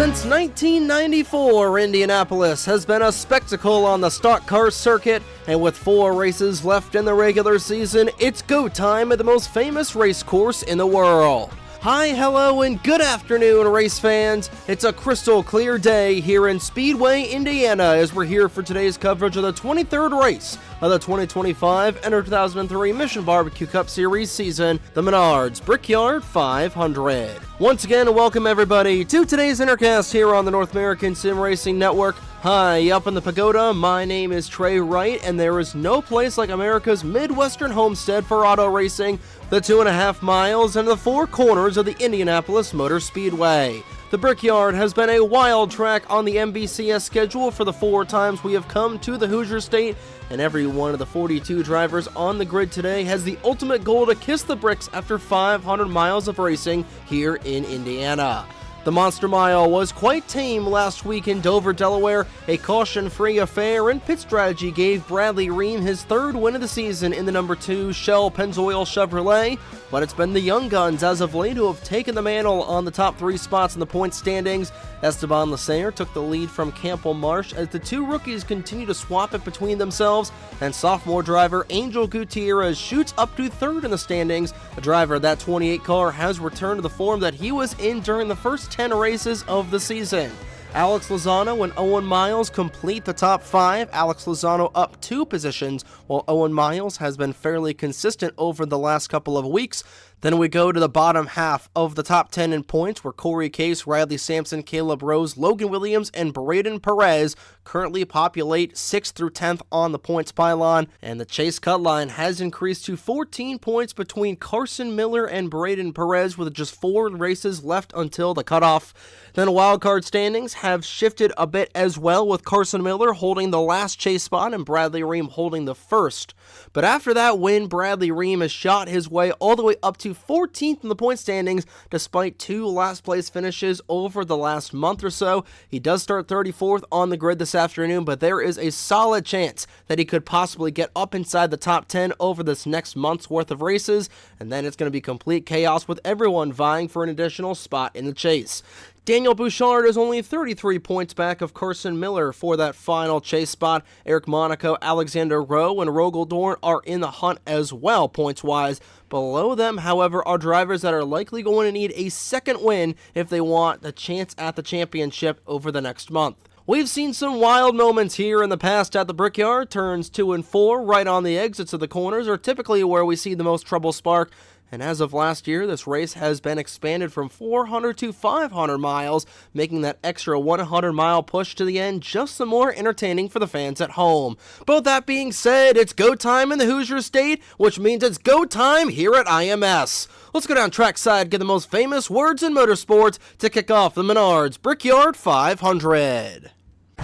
Since 1994, Indianapolis has been a spectacle on the stock car circuit, and with 4 races left in the regular season, it's go time at the most famous race course in the world. Hi, hello, and good afternoon, race fans. It's a crystal clear day here in Speedway, Indiana, as we're here for today's coverage of the 23rd race of the 2025 NR2003 Mission Barbecue Cup Series season, the Menards Brickyard 500. Once again, welcome everybody to today's Intercast here on the North American Sim Racing Network. Hi, up in the pagoda, my name is Trey Wright, and there is no place like America's Midwestern homestead for auto racing, the 2.5 miles and the 4 corners of the Indianapolis Motor Speedway. The Brickyard has been a wild track on the MBCS schedule for the 4 times we have come to the Hoosier State, and every one of the 42 drivers on the grid today has the ultimate goal to kiss the bricks after 500 miles of racing here in Indiana. The Monster Mile was quite tame last week in Dover, Delaware, a caution-free affair, and pit strategy gave Bradley Ream his 3rd win of the season in the number 2 Shell Pennzoil Chevrolet, but it's been the young guns as of late who have taken the mantle on the top 3 spots in the point standings. Esteban Lasair took the lead from Campbell Marsh as the 2 rookies continue to swap it between themselves, and sophomore driver Angel Gutierrez shoots up to 3rd in the standings. The driver of that 28 car has returned to the form that he was in during the first 10 races of the season. Alex Lozano and Owen Miles complete the top 5. Alex Lozano up 2 positions, while Owen Miles has been fairly consistent over the last couple of weeks. Then we go to the bottom half of the top 10 in points, where Corey Case, Riley Sampson, Caleb Rose, Logan Williams, and Braden Perez currently populate 6th through 10th on the points pylon, and the chase cut line has increased to 14 points between Carson Miller and Braden Perez, with just 4 races left until the cutoff. Then wildcard standings have shifted a bit as well, with Carson Miller holding the last chase spot and Bradley Ream holding the first. But after that win, Bradley Ream has shot his way all the way up to 14th in the point standings, despite 2 last place finishes over the last month or so. He does start 34th on the grid this afternoon, but there is a solid chance that he could possibly get up inside the top 10 over this next month's worth of races, and then it's going to be complete chaos with everyone vying for an additional spot in the chase. Daniel Bouchard is only 33 points back of Carson Miller for that final chase spot. Eric Monaco, Alexander Rowe, and Rogel Dorn are in the hunt as well, points-wise. Below them, however, are drivers that are likely going to need a second win if they want the chance at the championship over the next month. We've seen some wild moments here in the past at the Brickyard. Turns 2 and 4 right on the exits of the corners are typically where we see the most trouble spark. And as of last year, this race has been expanded from 400 to 500 miles, making that extra 100-mile push to the end just some more entertaining for the fans at home. But that being said, it's go time in the Hoosier State, which means it's go time here at IMS. Let's go down trackside, get the most famous words in motorsports to kick off the Menards Brickyard 500.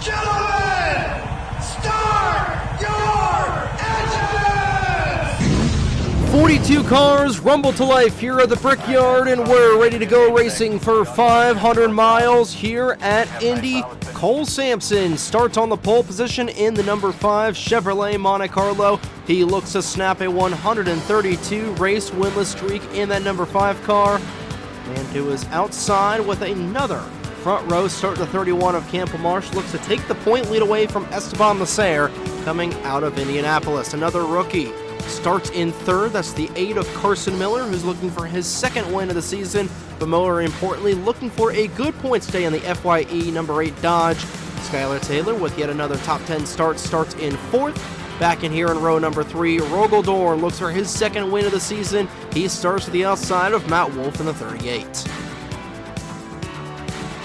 Gentlemen, start your engines! 42 cars rumble to life here at the Brickyard, and we're ready to go racing for 500 miles here at Indy. Cole Sampson starts on the pole position in the number 5 Chevrolet Monte Carlo. He looks to snap a 132 race winless streak in that number 5 car, and to his outside with another front row start to 31 of Campbell Marsh looks to take the point lead away from Esteban Lasair coming out of Indianapolis. Another rookie starts in 3rd. That's the 8 of Carson Miller, who's looking for his 2nd win of the season, but more importantly, looking for a good point stay on the FYE number 8 Dodge. Skylar Taylor with yet another top 10 starts in 4th. Back in here in row number 3, Rogel Dorn looks for his 2nd win of the season. He starts to the outside of Matt Wolf in the 38.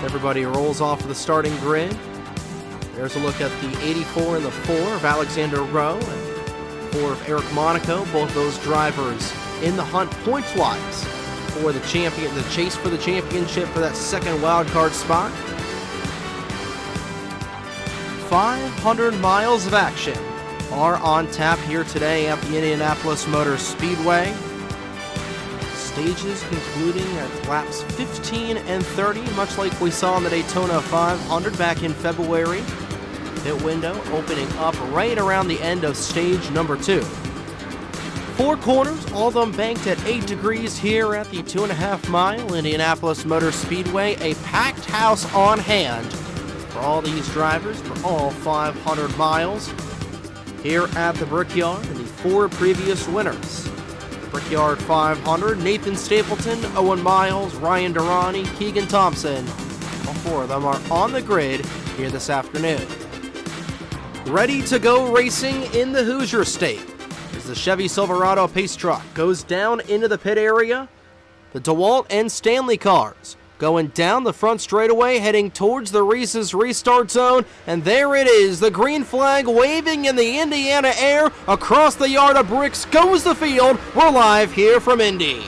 Everybody rolls off of the starting grid. There's a look at the 84 and the 4 of Alexander Rowe and 4 of Eric Monaco. Both those drivers in the hunt points-wise for the chase for the championship for that 2nd wildcard spot. 500 miles of action are on tap here today at the Indianapolis Motor Speedway. Stages concluding at laps 15 and 30, much like we saw in the Daytona 500 back in February. Pit window opening up right around the end of stage number 2. 4 corners, all of them banked at 8 degrees here at the 2.5 mile Indianapolis Motor Speedway. A packed house on hand for all these drivers for all 500 miles here at the Brickyard, and the 4 previous winners. The Brickyard 500, Nathan Stapleton, Owen Miles, Ryan Durrani, Keegan Thompson. All 4 of them are on the grid here this afternoon. Ready to go racing in the Hoosier State as the Chevy Silverado Pace Truck goes down into the pit area. The DeWalt and Stanley cars going down the front straightaway, heading towards the race's restart zone, and there it is, the green flag waving in the Indiana air. Across the yard of bricks goes the field. We're live here from Indy.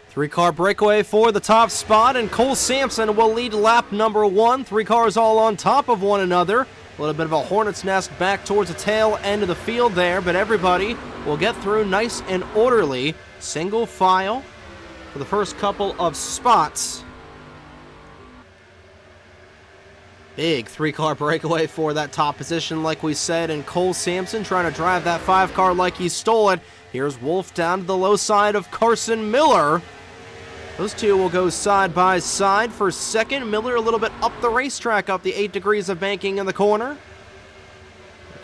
Three-car breakaway for the top spot, and Cole Sampson will lead lap number 1. 3 cars all on top of one another. A little bit of a hornet's nest back towards the tail end of the field there, but everybody will get through nice and orderly. Single file for the first couple of spots. Big 3-car breakaway for that top position, like we said, and Cole Sampson trying to drive that 5 car like he stole it. Here's Wolf down to the low side of Carson Miller. Those 2 will go side by side for second. Miller a little bit up the racetrack, up the 8 degrees of banking in the corner.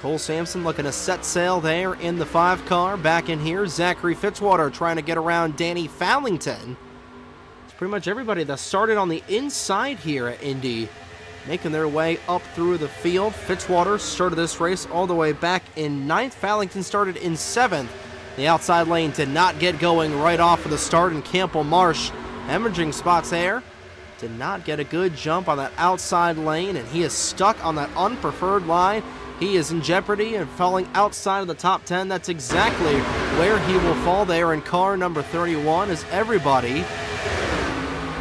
Cole Sampson looking to set sail there in the 5-car. Back in here, Zachary Fitzwater trying to get around Danny Fallington. It's pretty much everybody that started on the inside here at Indy making their way up through the field. Fitzwater started this race all the way back in 9th. Fallington started in 7th. The outside lane did not get going right off of the start, and Campbell Marsh hemorrhaging spots there. Did not get a good jump on that outside lane, and he is stuck on that unpreferred line. He is in jeopardy and falling outside of the top 10. That's exactly where he will fall there in car number 31, as everybody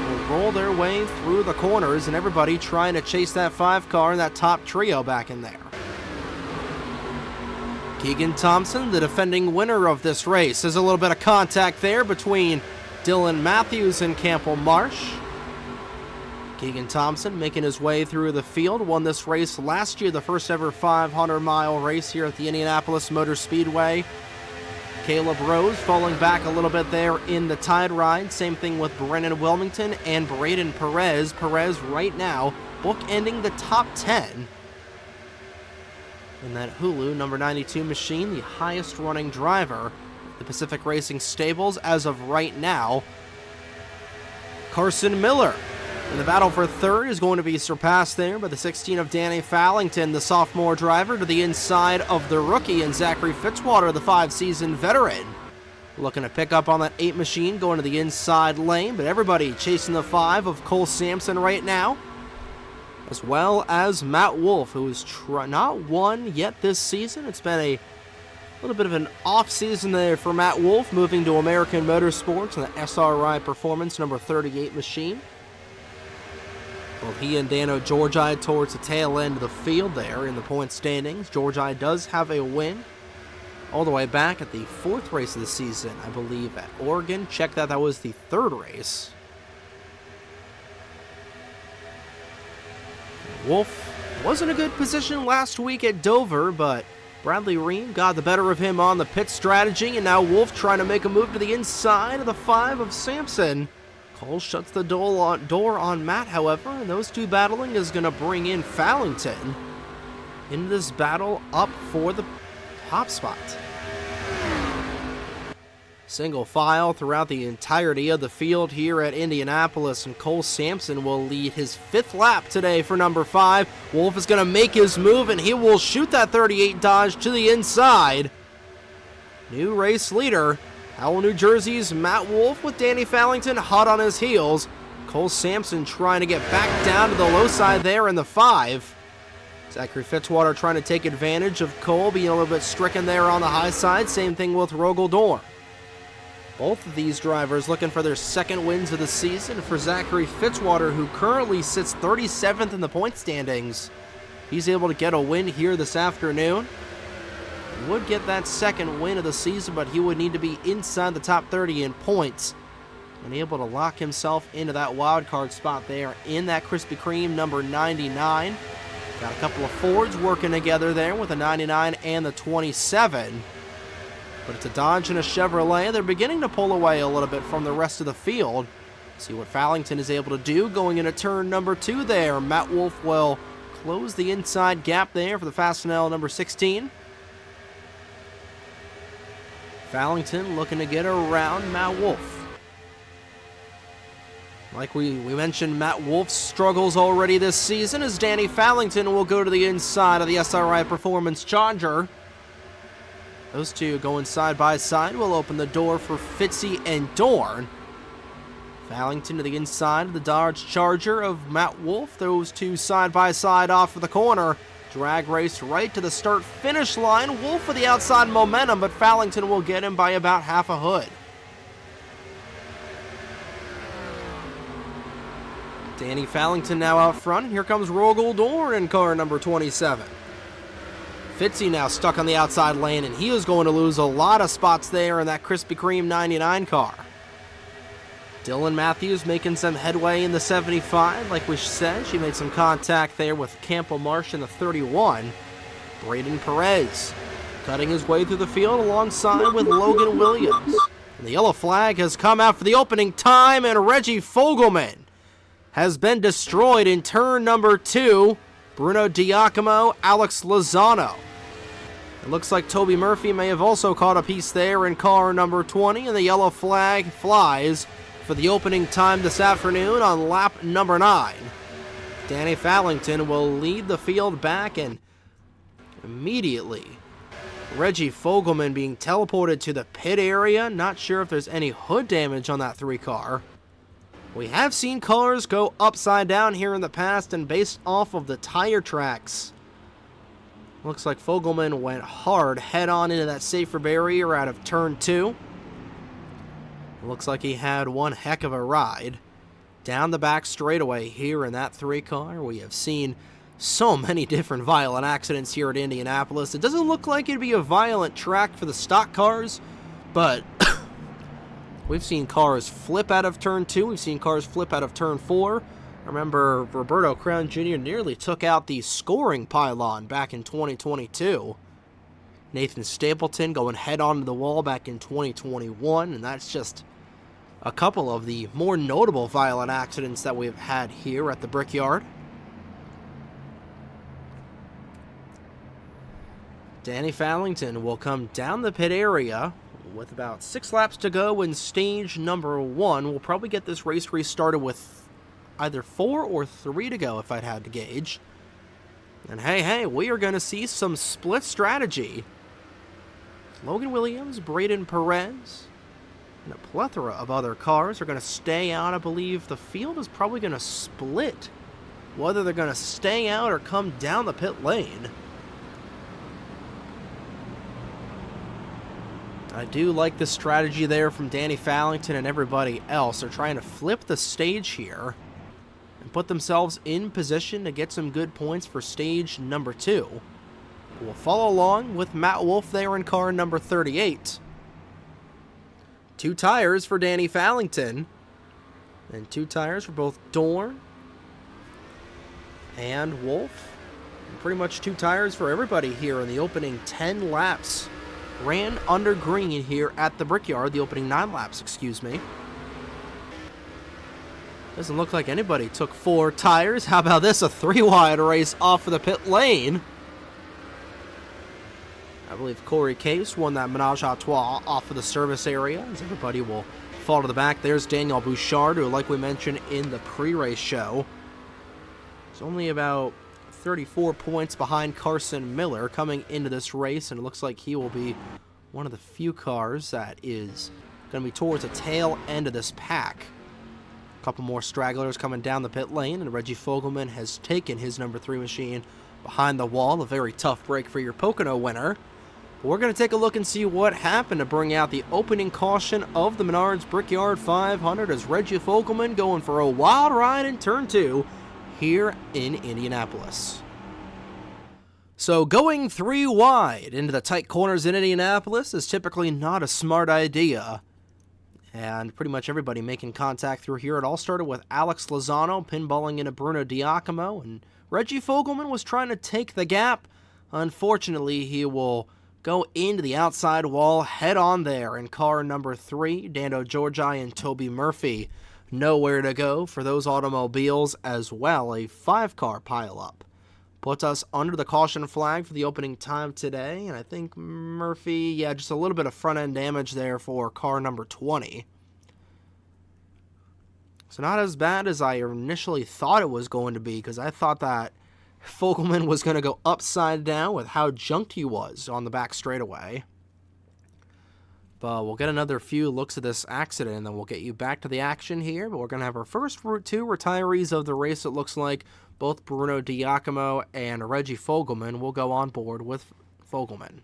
will roll their way through the corners, and everybody trying to chase that 5-car and that top trio back in there. Keegan Thompson, the defending winner of this race. There's a little bit of contact there between Dylan Matthews and Campbell Marsh. Keegan Thompson making his way through the field, won this race last year, the first ever 500-mile race here at the Indianapolis Motor Speedway. Caleb Rose falling back a little bit there in the tide ride. Same thing with Brennan Wilmington and Braden Perez. Perez right now bookending the top 10. In that Hulu number 92 machine, the highest running driver, the Pacific Racing Stables as of right now. Carson Miller in the battle for third is going to be surpassed there by the 16 of Danny Fallington, the sophomore driver, to the inside of the rookie, and Zachary Fitzwater, the 5-season veteran. Looking to pick up on that 8 machine, going to the inside lane, but everybody chasing the 5 of Cole Sampson right now, as well as Matt Wolf, who has not won yet this season. It's been a little bit of an off season there for Matt Wolf, moving to American Motorsports and the SRI Performance number 38 machine. Both he and Dano Georgi towards the tail end of the field there in the point standings. Georgi does have a win all the way back at the 4th race of the season, I believe, at Oregon. Check that, that was the 3rd race. Wolf was in a good position last week at Dover, but Bradley Ream got the better of him on the pit strategy, and now Wolf trying to make a move to the inside of the 5 of Sampson. Cole shuts the door on Matt, however, and those 2 battling is going to bring in Fallington into this battle up for the top spot. Single file throughout the entirety of the field here at Indianapolis, and Cole Sampson will lead his 5th lap today for number 5. Wolf is going to make his move, and he will shoot that 38 Dodge to the inside. new race leader. Howell, New Jersey's Matt Wolf with Danny Fallington hot on his heels. Cole Sampson trying to get back down to the low side there in the 5. Zachary Fitzwater trying to take advantage of Cole being a little bit stricken there on the high side. Same thing with Rogel Dorn. Both of these drivers looking for their second wins of the season. For Zachary Fitzwater, who currently sits 37th in the point standings, he's able to get a win here this afternoon. He would get that second win of the season, but he would need to be inside the top 30 in points and able to lock himself into that wild card spot there in that Krispy Kreme number 99. Got a couple of Fords working together there with the 99 and the 27. But it's a Dodge and a Chevrolet. They're beginning to pull away a little bit from the rest of the field. See what Fallington is able to do going into turn number 2 there. Matt Wolf will close the inside gap there for the Fastenal number 16. Fallington looking to get around Matt Wolf. Like we mentioned, Matt Wolf's struggles already this season as Danny Fallington will go to the inside of the SRI Performance Charger. Those two going side by side will open the door for Fitzy and Dorn. Fallington to the inside of the Dodge Charger of Matt Wolf. Those two side by side off of the corner. Drag race right to the start-finish line. Wolf with the outside momentum, but Fallington will get him by about half a hood. Danny Fallington now out front. Here comes Rogel Dorn in car number 27. Fitzy now stuck on the outside lane, and he is going to lose a lot of spots there in that Krispy Kreme 99 car. Dylan Matthews making some headway in the 75. Like we said, she made some contact there with Campbell Marsh in the 31. Braden Perez cutting his way through the field alongside with Logan Williams. And the yellow flag has come out for the opening time, and Reggie Fogelman has been destroyed in turn number 2. Bruno Giacomo, Alex Lozano. It looks like Toby Murphy may have also caught a piece there in car number 20, and the yellow flag flies for the opening time this afternoon on lap number 9. Danny Fallington will lead the field back, and immediately Reggie Fogelman being teleported to the pit area. Not sure if there's any hood damage on that 3 car. We have seen cars go upside down here in the past, and based off of the tire tracks, looks like Fogelman went hard head-on into that safer barrier out of turn 2. Looks like he had one heck of a ride. Down the back straightaway here in that 3 car, we have seen so many different violent accidents here at Indianapolis. It doesn't look like it'd be a violent track for the stock cars, but we've seen cars flip out of turn 2. We've seen cars flip out of turn 4. I remember Roberto Crown Jr. nearly took out the scoring pylon back in 2022. Nathan Stapleton going head on to the wall back in 2021. And that's just a couple of the more notable violent accidents that we've had here at the Brickyard. Danny Fallington will come down the pit area with about 6 laps to go in stage number 1. We'll probably get this race restarted with either 4 or 3 to go if I'd had to gauge. And hey, we are going to see some split strategy. Logan Williams, Braden Perez, and a plethora of other cars are going to stay out. I believe the field is probably going to split whether they're going to stay out or come down the pit lane. I do like the strategy there from Danny Fallington and everybody else. They're trying to flip the stage here and put themselves in position to get some good points for stage number 2. We'll follow along with Matt Wolf there in car number 38. 2 tires for Danny Fallington, and 2 tires for both Dorn and Wolf. And pretty much 2 tires for everybody here in the opening 10 laps. Ran under green here at the Brickyard, the opening 9 laps, excuse me. Doesn't look like anybody took 4 tires. How about this, a 3-wide race off of the pit lane? I believe Corey Case won that menage a trois off of the service area, as everybody will fall to the back. There's Daniel Bouchard, who, like we mentioned in the pre-race show, is only about 34 points behind Carson Miller coming into this race, and it looks like he will be one of the few cars that is going to be towards the tail end of this pack. A couple more stragglers coming down the pit lane, and Reggie Fogelman has taken his number 3 machine behind the wall. A very tough break for your Pocono winner. But we're going to take a look and see what happened to bring out the opening caution of the Menards Brickyard 500 as Reggie Fogelman going for a wild ride in turn 2 here in Indianapolis. So going 3 wide into the tight corners in Indianapolis is typically not a smart idea. And pretty much everybody making contact through here. It all started with Alex Lozano pinballing into Bruno Diacomo, and Reggie Fogelman was trying to take the gap. Unfortunately, he will go into the outside wall head on there in car number 3. Dando Georgi and Toby Murphy nowhere to go for those automobiles as well. A 5-car pileup puts us under the caution flag for the opening time today. And I think Murphy, just a little bit of front-end damage there for car number 20. So not as bad as I initially thought it was going to be, because I thought that Fogelman was going to go upside down with how junked he was on the back straightaway. But we'll get another few looks at this accident, and then we'll get you back to the action here. But we're going to have our first 2 retirees of the race. It looks like both Bruno Diacomo and Reggie Fogelman will go on board with Fogelman.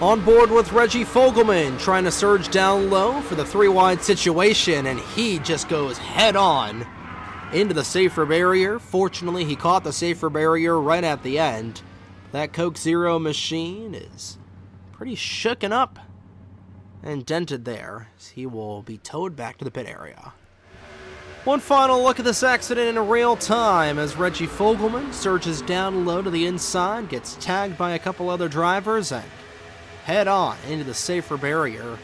On board with Reggie Fogelman, trying to surge down low for the 3-wide situation, and he just goes head on into the safer barrier. Fortunately, he caught the safer barrier right at the end. That Coke Zero machine is pretty shooken up and dented there, as he will be towed back to the pit area. One final look at this accident in real time as Reggie Fogelman surges down low to the inside, gets tagged by a couple other drivers, and head on into the safer barrier.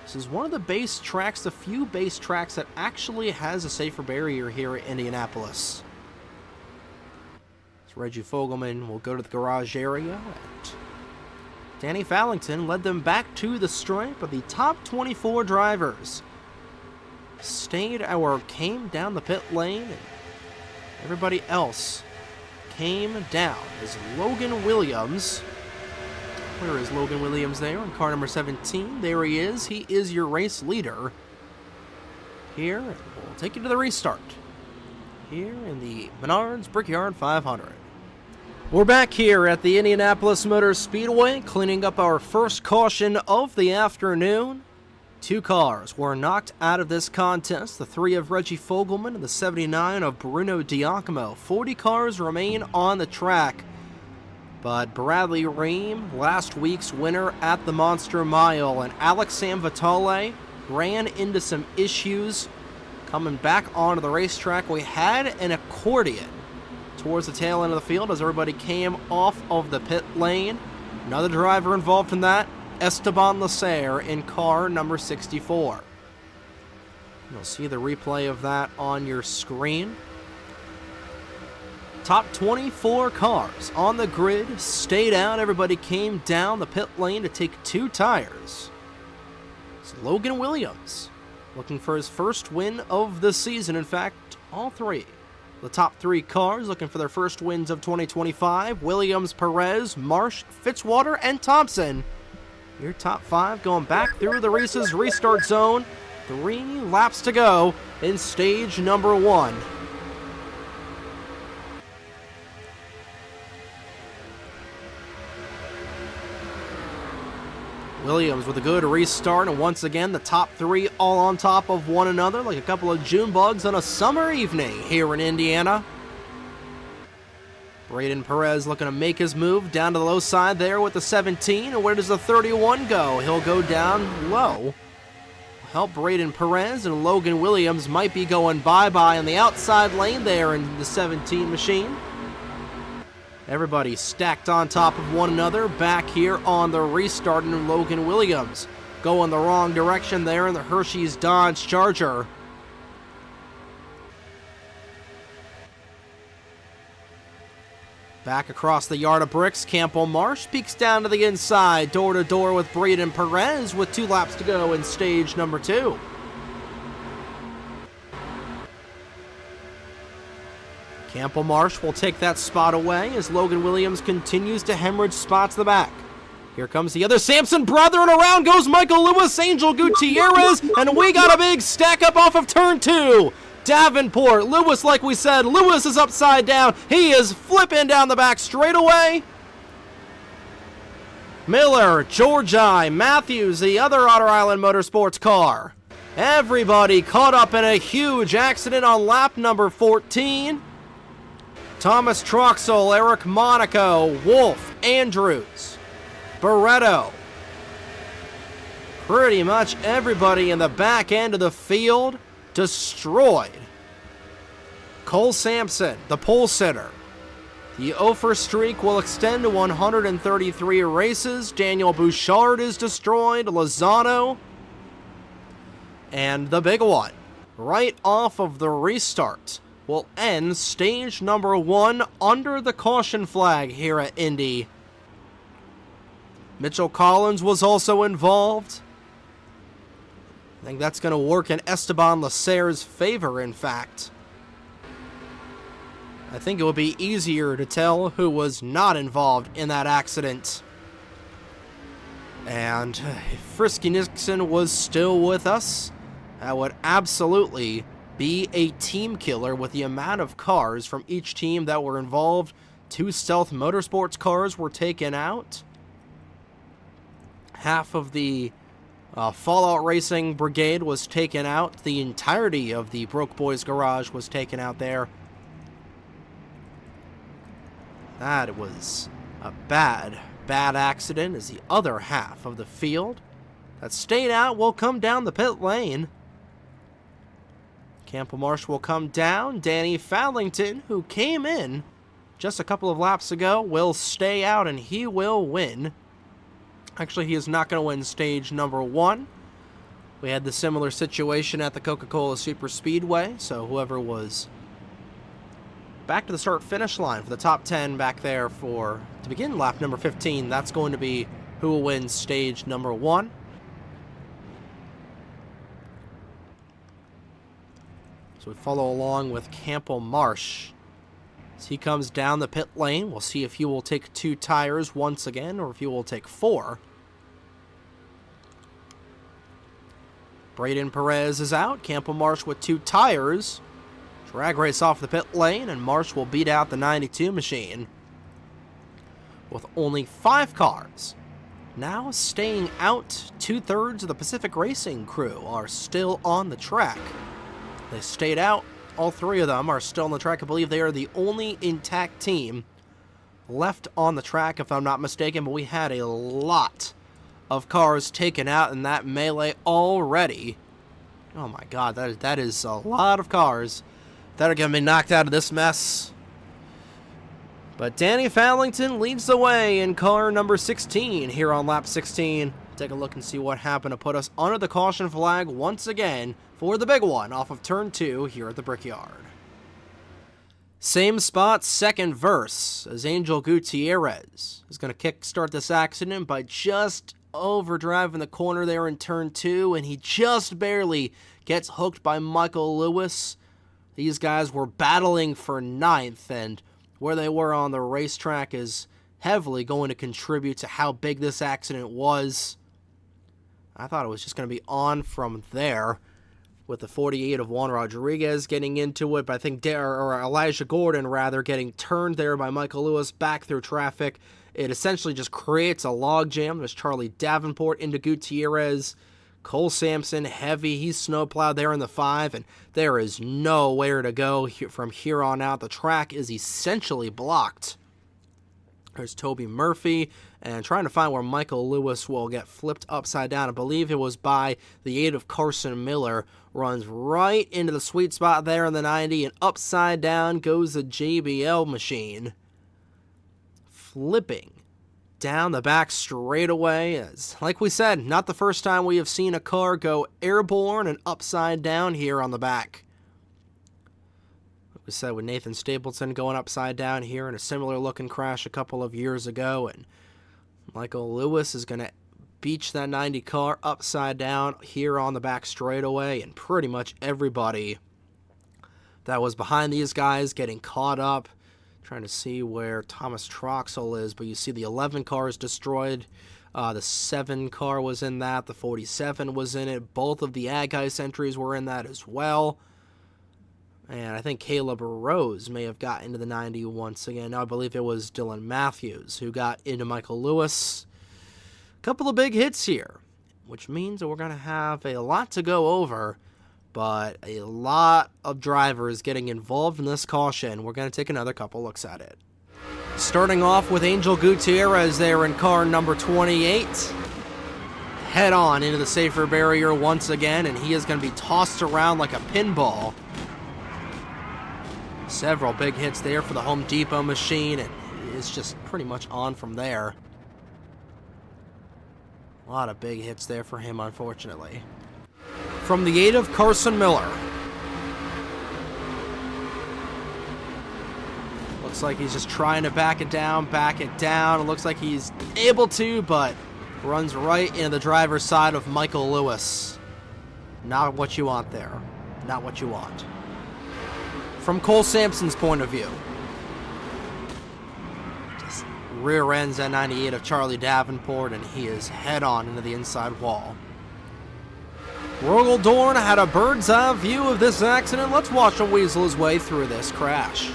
This is one of the base tracks, the few base tracks that actually has a safer barrier here at Indianapolis. So Reggie Fogelman will go to the garage area, and Danny Fallington led them back to the stripe, but the top 24 drivers came down the pit lane, and everybody else came down as Logan Williams. Where is Logan Williams there in car number 17? There he is. He is your race leader. Here, and we'll take you to the restart here in the Menards Brickyard 500. We're back here at the Indianapolis Motor Speedway, cleaning up our first caution of the afternoon. 2 cars were knocked out of this contest, the 3 of Reggie Fogelman and the 79 of Bruno Diacomo. 40 cars remain on the track. But Bradley Ream, last week's winner at the Monster Mile, and Alex Samvitale ran into some issues coming back onto the racetrack. We had an accordion towards the tail end of the field as everybody came off of the pit lane. Another driver involved in that, Esteban Lacer in car number 64. You'll see the replay of that on your screen. Top 24 cars on the grid stayed out. Everybody came down the pit lane to take 2 tires. It's Logan Williams looking for his first win of the season. In fact, all 3. The top 3 cars looking for their first wins of 2025. Williams, Perez, Marsh, Fitzwater, and Thompson. Your top 5 going back through the race's restart zone. 3 laps to go in stage number 1. Williams with a good restart, and once again the top 3 all on top of one another like a couple of June bugs on a summer evening here in Indiana. Braden Perez looking to make his move down to the low side there with the 17, and where does the 31 go? He'll go down low. Help Braden Perez, and Logan Williams might be going bye-bye in the outside lane there in the 17 machine. Everybody stacked on top of one another back here on the restart, and Logan Williams going the wrong direction there in the Hershey's Dodge Charger. Back across the yard of bricks, Campbell Marsh peeks down to the inside, door-to-door with Braden Perez with 2 laps to go in stage number 2. Campbell Marsh will take that spot away as Logan Williams continues to hemorrhage spots to the back. Here comes the other Sampson brother, and around goes Michael Lewis, Angel Gutierrez, and we got a big stack up off of turn 2. Davenport, Lewis, like we said, Lewis is upside down. He is flipping down the back straightaway. Miller, Georgi, Matthews, the other Otter Island Motorsports car. Everybody caught up in a huge accident on lap number 14. Thomas Troxel, Eric Monaco, Wolf, Andrews, Barretto. Pretty much everybody in the back end of the field destroyed. Cole Sampson, the pole sitter. The Ophir streak will extend to 133 races. Daniel Bouchard is destroyed. Lozano. And the big one, right off of the restart, will end stage number 1 under the caution flag here at Indy. Mitchell Collins was also involved. I think that's going to work in Esteban Lasserre's favor, in fact. I think it would be easier to tell who was not involved in that accident. And if Frisky Nixon was still with us, that would absolutely be a team killer with the amount of cars from each team that were involved. 2 Stealth Motorsports cars were taken out. Half of the Fallout Racing Brigade was taken out. The entirety of the Broke Boys Garage was taken out there. That was a bad accident, as the other half of the field that stayed out will come down the pit lane. Campbell Marsh will come down. Danny Fallington, who came in just a couple of laps ago, will stay out, and he will win. Actually, he is not going to win stage number 1. We had the similar situation at the Coca-Cola Super Speedway, so whoever was back to the start-finish line for the top 10 back there to begin lap number 15, that's going to be who will win stage number 1. So we follow along with Campbell Marsh. As he comes down the pit lane, we'll see if he will take 2 tires once again, or if he will take 4. Braden Perez is out. Campbell Marsh with 2 tires. Drag race off the pit lane, and Marsh will beat out the 92 machine. With only 5 cars now staying out, 2/3 of the Pacific Racing crew are still on the track. They stayed out. All 3 of them are still on the track. I believe they are the only intact team left on the track, if I'm not mistaken, but we had a lot of cars taken out in that melee already. Oh my god, that is a lot of cars that are going to be knocked out of this mess. But Danny Fallington leads the way in car number 16 here on lap 16. Take a look and see what happened to put us under the caution flag once again for the big one off of turn 2 here at the Brickyard. Same spot, second verse, as Angel Gutierrez is going to kickstart this accident by just overdriving the corner there in turn 2, and he just barely gets hooked by Michael Lewis. These guys were battling for 9th, and where they were on the racetrack is heavily going to contribute to how big this accident was. I thought it was just going to be on from there, with the 48 of Juan Rodriguez getting into it, but I think Elijah Gordon, rather, getting turned there by Michael Lewis back through traffic. It essentially just creates a logjam. There's Charlie Davenport into Gutierrez. Cole Sampson, heavy. He's snowplowed there in the 5, and there is nowhere to go from here on out. The track is essentially blocked. There's Toby Murphy, and trying to find where Michael Lewis will get flipped upside down. I believe it was by the aid of Carson Miller. Runs right into the sweet spot there in the 90, and upside down goes the JBL machine. Flipping down the back straightaway. As, like we said, not the first time we have seen a car go airborne and upside down here on the back. Like we said, with Nathan Stapleton going upside down here in a similar looking crash a couple of years ago, and Michael Lewis is going to beach that 90 car upside down here on the back straightaway, and pretty much everybody that was behind these guys getting caught up. Trying to see where Thomas Troxel is, but you see the 11 car is destroyed. The 7 car was in that. The 47 was in it. Both of the Ag Heist entries were in that as well. And I think Caleb Rose may have got into the 90 once again. No, I believe it was Dylan Matthews who got into Michael Lewis. A couple of big hits here, which means that we're going to have a lot to go over, but a lot of drivers getting involved in this caution. We're going to take another couple looks at it. Starting off with Angel Gutierrez there in car number 28. Head on into the safer barrier once again, and he is going to be tossed around like a pinball. Several big hits there for the Home Depot machine, and it's just pretty much on from there. A lot of big hits there for him, unfortunately. From the 8 of Carson Miller. Looks like he's just trying to back it down. It looks like he's able to, but runs right into the driver's side of Michael Lewis. Not what you want there. Not what you want. From Cole Sampson's point of view, just rear ends at 98 of Charlie Davenport, and he is head on into the inside wall. Rogel Dorn had a bird's eye view of this accident. Let's watch him weasel his way through this crash.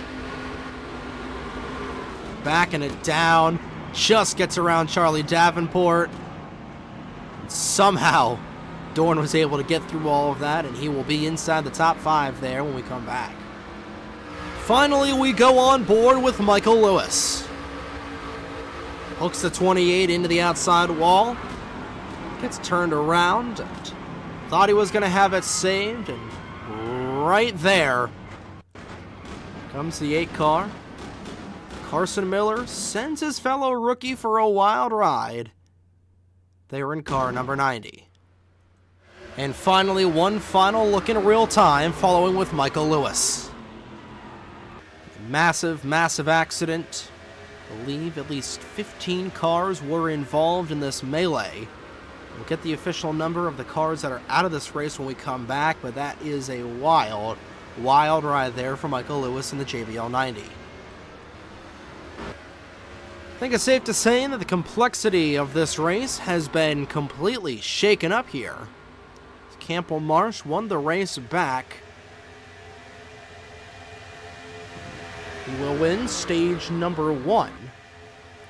Backing it down, just gets around Charlie Davenport. Somehow, Dorn was able to get through all of that, and he will be inside the top 5 there when we come back. Finally, we go on board with Michael Lewis. Hooks the 28 into the outside wall. Gets turned around. And thought he was going to have it saved. And right there comes the 8 car. Carson Miller sends his fellow rookie for a wild ride. They were in car number 90. And finally, one final look in real time following with Michael Lewis. Massive, massive accident. I believe at least 15 cars were involved in this melee. We'll get the official number of the cars that are out of this race when we come back, but that is a wild, wild ride there for Michael Lewis in the JBL 90. I think it's safe to say that the complexity of this race has been completely shaken up here. Campbell Marsh won the race back. He will win stage number 1.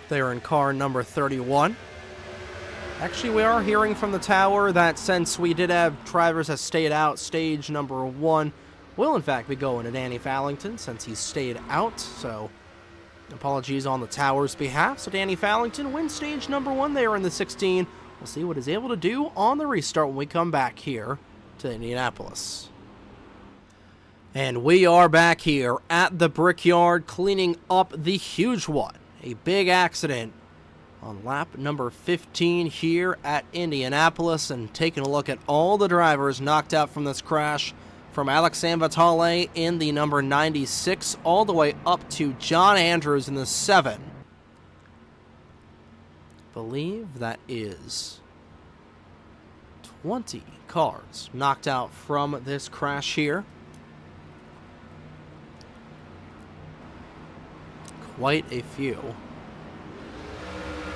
They're in car number 31. Actually, we are hearing from the tower that since we did have drivers that stayed out, stage number 1 will in fact be going to Danny Fallington since he stayed out. So apologies on the tower's behalf. So Danny Fallington wins stage number 1 there in the 16. We'll see what he's able to do on the restart when we come back here to Indianapolis. And we are back here at the Brickyard cleaning up the huge one. A big accident on lap number 15 here at Indianapolis, and taking a look at all the drivers knocked out from this crash, from Alex Sanvitale in the number 96 all the way up to John Andrews in the 7. I believe that is 20 cars knocked out from this crash here. Quite a few.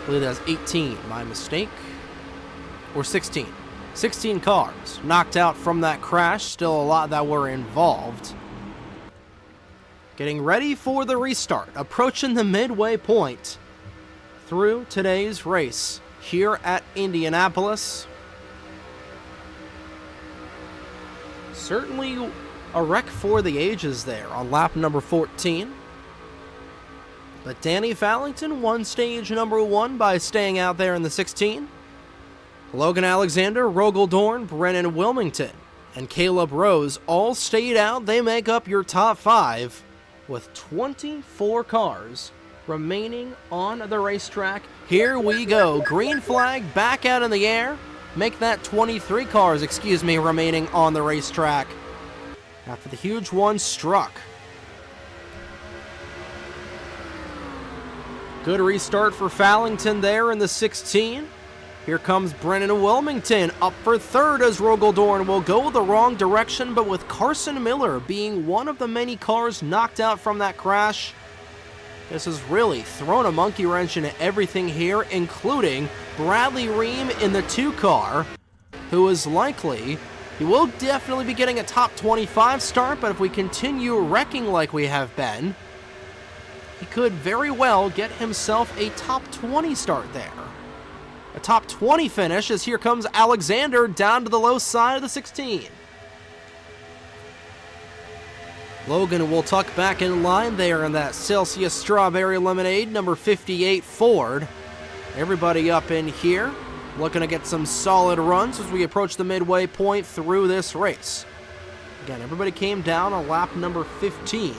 I believe that's 18, my mistake. Or 16. 16 cars knocked out from that crash. Still a lot that were involved. Getting ready for the restart. Approaching the midway point through today's race here at Indianapolis. Certainly a wreck for the ages there on lap number 14. But Danny Fallington won stage number 1 by staying out there in the 16. Logan Alexander, Rogel Dorn, Brennan Wilmington, and Caleb Rose all stayed out. They make up your top 5 with 24 cars remaining on the racetrack. Here we go. Green flag back out in the air. Make that 23 cars, remaining on the racetrack after the huge one struck. Good restart for Fallington there in the 16. Here comes Brennan Wilmington up for 3rd as Rogel Dorn will go the wrong direction, but with Carson Miller being one of the many cars knocked out from that crash, This has really thrown a monkey wrench into everything here, including Bradley Ream in the 2 car, who is likely, he will definitely be getting a top 25 start, but if we continue wrecking like we have been, he could very well get himself a top 20 start there. A top 20 finish as here comes Alexander down to the low side of the 16. Logan will tuck back in line there in that Celsius Strawberry Lemonade, number 58 Ford. Everybody up in here, looking to get some solid runs as we approach the midway point through this race. Again, everybody came down on lap number 15,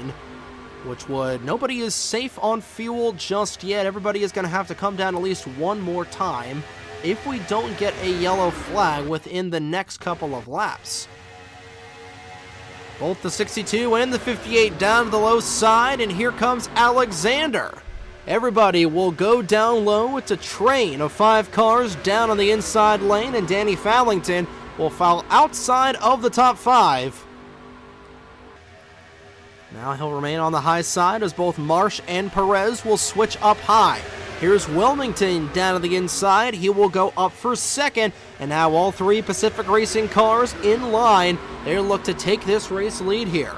which nobody is safe on fuel just yet. Everybody is going to have to come down at least one more time if we don't get a yellow flag within the next couple of laps. Both the 62 and the 58 down to the low side, and here comes Alexander. Everybody will go down low. It's a train of 5 cars down on the inside lane, and Danny Fallington will foul outside of the top 5. Now he'll remain on the high side as both Marsh and Perez will switch up high. Here's Wilmington down to the inside. He will go up for second. And now all 3 Pacific Racing cars in line. They look to take this race lead here.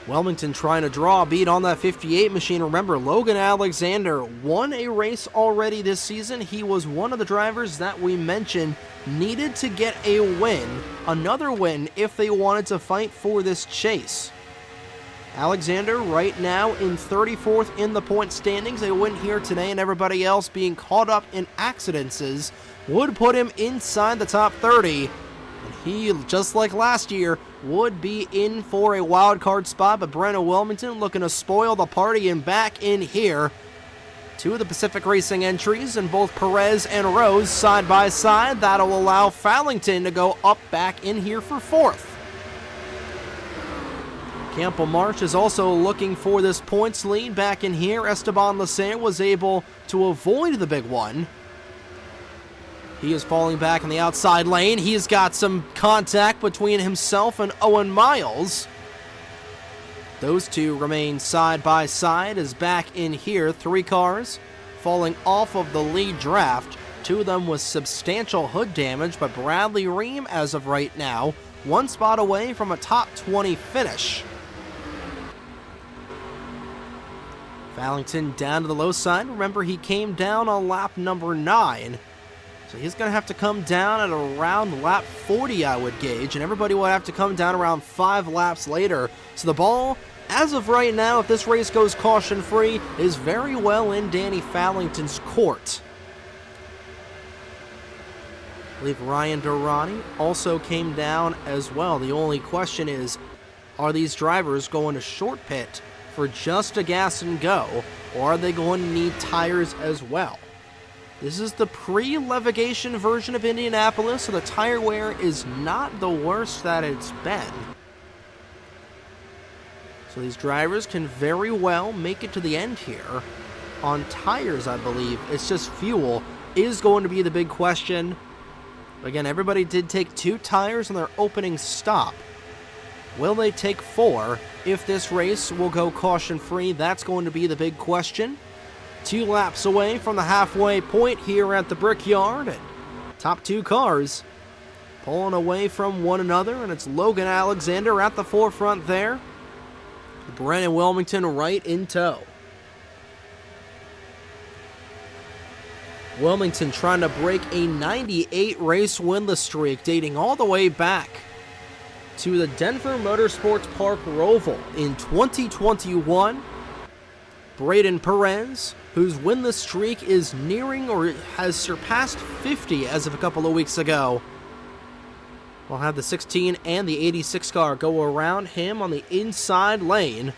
Wilmington trying to draw a beat on that 58 machine. Remember, Logan Alexander won a race already this season. He was one of the drivers that we mentioned needed to get a win, another win, if they wanted to fight for this chase. Alexander right now in 34th in the point standings. A win here today and everybody else being caught up in accidents would put him inside the top 30. And he, just like last year, would be in for a wild card spot, but Brennan Wilmington looking to spoil the party and back in here. 2 of the Pacific Racing entries, and both Perez and Rose side by side. That'll allow Fallington to go up back in here for 4th. Campbell Marsh is also looking for this points lead back in here. Esteban Lasser was able to avoid the big one. He is falling back in the outside lane. He's got some contact between himself and Owen Miles. Those 2 remain side by side as back in here, 3 cars falling off of the lead draft. 2 of them with substantial hood damage, but Bradley Ream, as of right now, 1 spot away from a top 20 finish. Fallington down to the low side. Remember, he came down on lap number 9. So he's going to have to come down at around lap 40, I would gauge, and everybody will have to come down around 5 laps later. So the ball, as of right now, if this race goes caution-free, is very well in Danny Fallington's court. I believe Ryan Durrani also came down as well. The only question is, are these drivers going to short pit for just a gas and go, or are they going to need tires as well? This is the pre-levigation version of Indianapolis, so the tire wear is not the worst that it's been. So these drivers can very well make it to the end here. On tires, I believe, it's just fuel is going to be the big question. Again, everybody did take 2 tires on their opening stop. Will they take 4? If this race will go caution-free, that's going to be the big question. 2 laps away from the halfway point here at the Brickyard, and top 2 cars pulling away from one another, and it's Logan Alexander at the forefront there. Brennan Wilmington right in tow. Wilmington trying to break a 98 race winless streak dating all the way back to the Denver Motorsports Park Roval in 2021. Braden Perez, whose winless streak is nearing or has surpassed 50 as of a couple of weeks ago. We'll have the 16 and the 86 car go around him on the inside lane.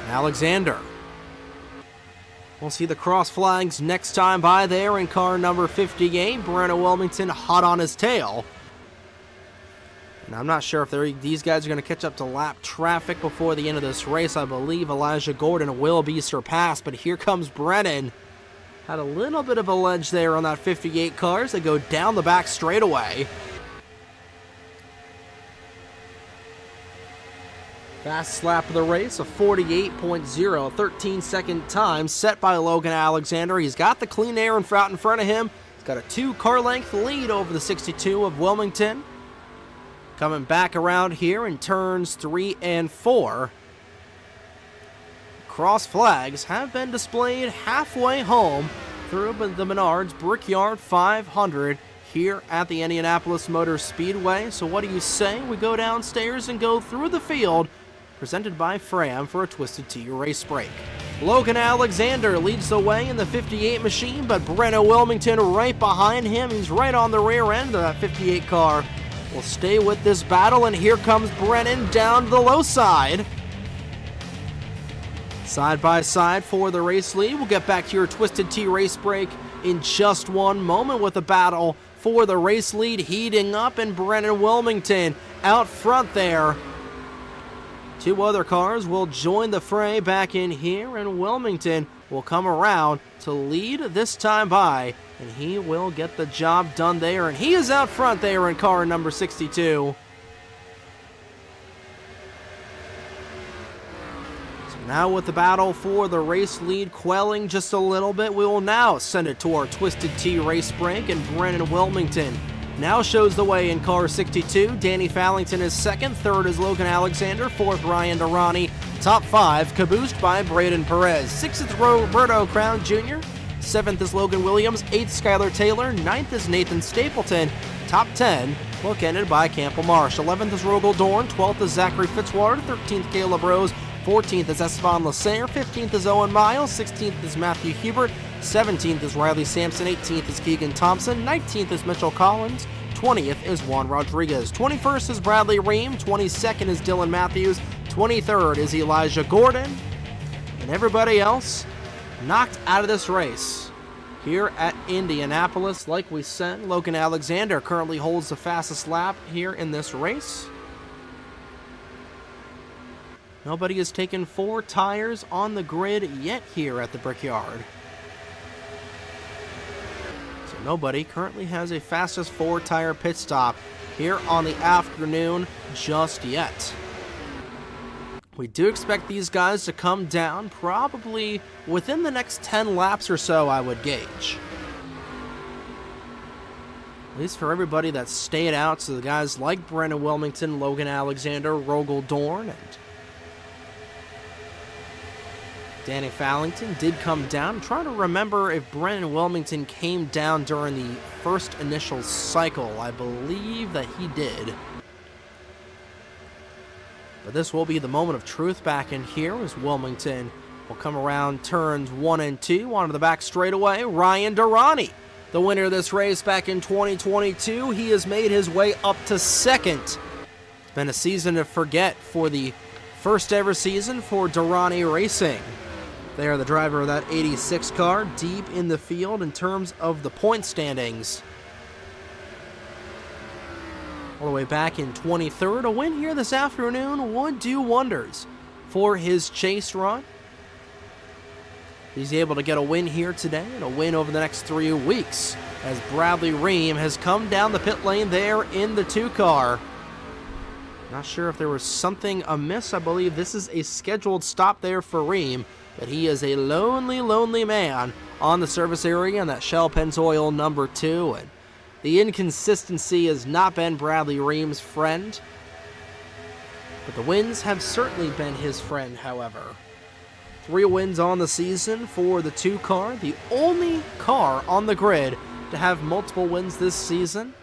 Alexander. We'll see the cross flags next time by there in car number 58. Brennan Wilmington hot on his tail. And I'm not sure if these guys are going to catch up to lap traffic before the end of this race. I believe Elijah Gordon will be surpassed, but here comes Brennan. Had a little bit of a ledge there on that 58 car as they go down the back straightaway. Fastest lap of the race, a 48.0, 13-second time set by Logan Alexander. He's got the clean air in front of him. He's got a 2-car length lead over the 62 of Wilmington. Coming back around here in turns 3 and 4. Cross flags have been displayed halfway home through the Menards Brickyard 500 here at the Indianapolis Motor Speedway. So what do you say we go downstairs and go through the field, presented by Fram for a Twisted Tea race break. Logan Alexander leads the way in the 58 machine, but Brennan Wilmington right behind him. He's right on the rear end of that 58 car. We'll stay with this battle, and here comes Brennan down to the low side. Side by side for the race lead. We'll get back to your Twisted Tea race break in just one moment with the battle for the race lead heating up, and Brennan Wilmington out front there. 2 other cars will join the fray back in here, and Wilmington will come around to lead this time by, and he will get the job done there, and he is out front there in car number 62. So now with the battle for the race lead quelling just a little bit, we will now send it to our Twisted Tea race break, and Brennan Wilmington now shows the way in car 62. Danny Fallington is second. Third is Logan Alexander. Fourth, Ryan Durrani. Top 5 caboosed by Braden Perez. Sixth is Roberto Crown Jr. Seventh is Logan Williams. Eighth, Skylar Taylor. Ninth is Nathan Stapleton. Top 10 bookended by Campbell Marsh. 11th is Rogel Dorn. 12th is Zachary Fitzwater. 13th, Caleb Rose. 14th is Esteban Lasser. 15th is Owen Miles. 16th is Matthew Hubert. 17th is Riley Sampson. 18th is Keegan Thompson. 19th is Mitchell Collins. 20th is Juan Rodriguez. 21st is Bradley Ream. 22nd is Dylan Matthews. 23rd is Elijah Gordon. And everybody else knocked out of this race here at Indianapolis. Like we said, Logan Alexander currently holds the fastest lap here in this race. Nobody has taken 4 tires on the grid yet here at the Brickyard. So nobody currently has a fastest 4-tire pit stop here on the afternoon just yet. We do expect these guys to come down probably within the next 10 laps or so, I would gauge. At least for everybody that stayed out, so the guys like Brennan Wilmington, Logan Alexander, Rogel Dorn, and Danny Fallington did come down. I'm trying to remember if Brennan Wilmington came down during the first initial cycle. I believe that he did. But this will be the moment of truth back in here as Wilmington will come around turns 1 and 2 onto the back straightaway. Ryan Durrani, the winner of this race back in 2022. He has made his way up to second. It's been a season to forget for the first ever season for Durrani Racing. They are the driver of that 86 car, deep in the field in terms of the point standings. All the way back in 23rd, a win here this afternoon would do wonders for his chase run. He's able to get a win here today and a win over the next 3 weeks as Bradley Ream has come down the pit lane there in the 2 car. Not sure if there was something amiss. I believe this is a scheduled stop there for Ream, but he is a lonely, lonely man on the service area in that Shell Pennzoil number 2, and the inconsistency has not been Bradley Ream's friend, but the wins have certainly been his friend, however. 3 wins on the season for the 2 car, the only car on the grid to have multiple wins this season.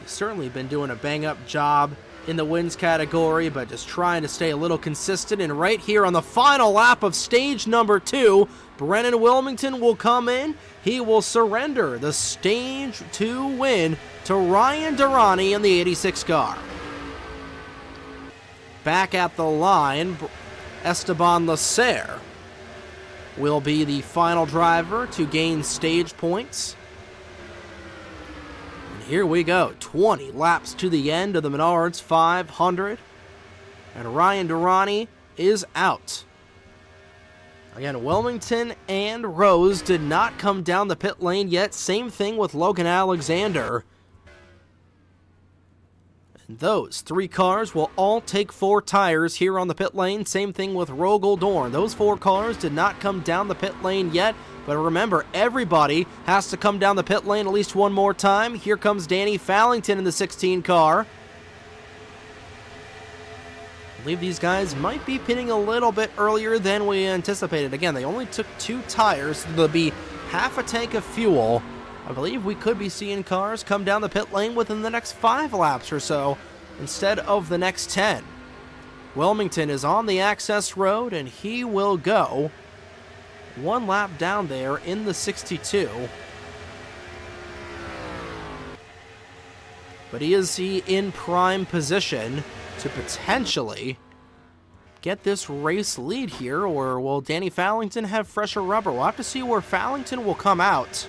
He's certainly been doing a bang-up job in the wins category, but just trying to stay a little consistent. And right here on the final lap of stage number 2, Brennan Wilmington will come in. He will surrender the stage 2 win to Ryan Durrani in the 86 car. Back at the line, Esteban Lasser will be the final driver to gain stage points. Here we go, 20 laps to the end of the Menards 500, and Ryan Durrani is out. Again, Wilmington and Rose did not come down the pit lane yet. Same thing with Logan Alexander. Those 3 cars will all take 4 tires here on the pit lane. Same thing with Rogel Dorn. Those 4 cars did not come down the pit lane yet. But remember, everybody has to come down the pit lane at least one more time. Here comes Danny Fallington in the 16 car. I believe these guys might be pitting a little bit earlier than we anticipated. Again, they only took 2 tires. So there'll be half a tank of fuel. I believe we could be seeing cars come down the pit lane within the next 5 laps or so, instead of the next 10. Wilmington is on the access road, and he will go 1 lap down there in the 62. But is he in prime position to potentially get this race lead here, or will Danny Fallington have fresher rubber? We'll have to see where Fallington will come out.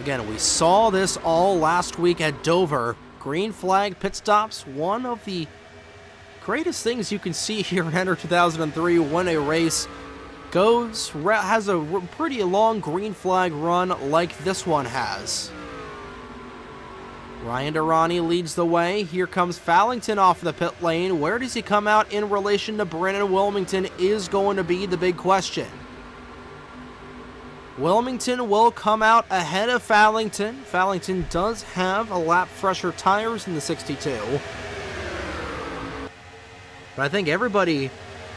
Again, we saw this all last week at Dover. Green flag pit stops, one of the greatest things you can see here in NR2003 when a race has a pretty long green flag run like this one has. Ryan Durrani leads the way. Here comes Fallington off the pit lane. Where does he come out in relation to Brennan Wilmington is going to be the big question. Wilmington will come out ahead of Fallington. Fallington does have a lap fresher tires in the 62. But I think everybody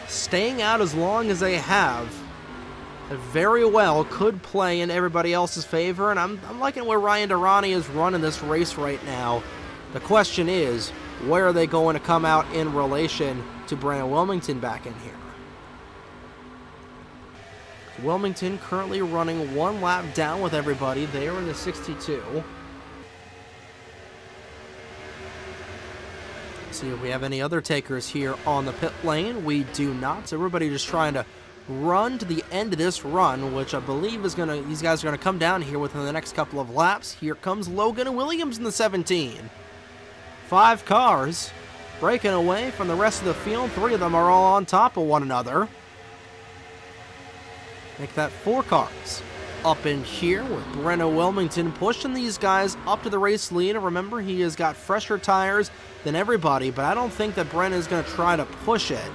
staying out as long as they have very well could play in everybody else's favor, and I'm liking where Ryan Durrani is running this race right now. The question is, where are they going to come out in relation to Brennan Wilmington back in here? Wilmington currently running 1 lap down with everybody there in the 62. See if we have any other takers here on the pit lane. We do not. Everybody just trying to run to the end of this run, which I believe is these guys are gonna come down here within the next couple of laps. Here comes Logan Williams in the 17. 5 cars breaking away from the rest of the field. 3 of them are all on top of one another. Make that 4 cars up in here with Brennan Wilmington pushing these guys up to the race lead. Remember, he has got fresher tires than everybody, but I don't think that Brennan is going to try to push it.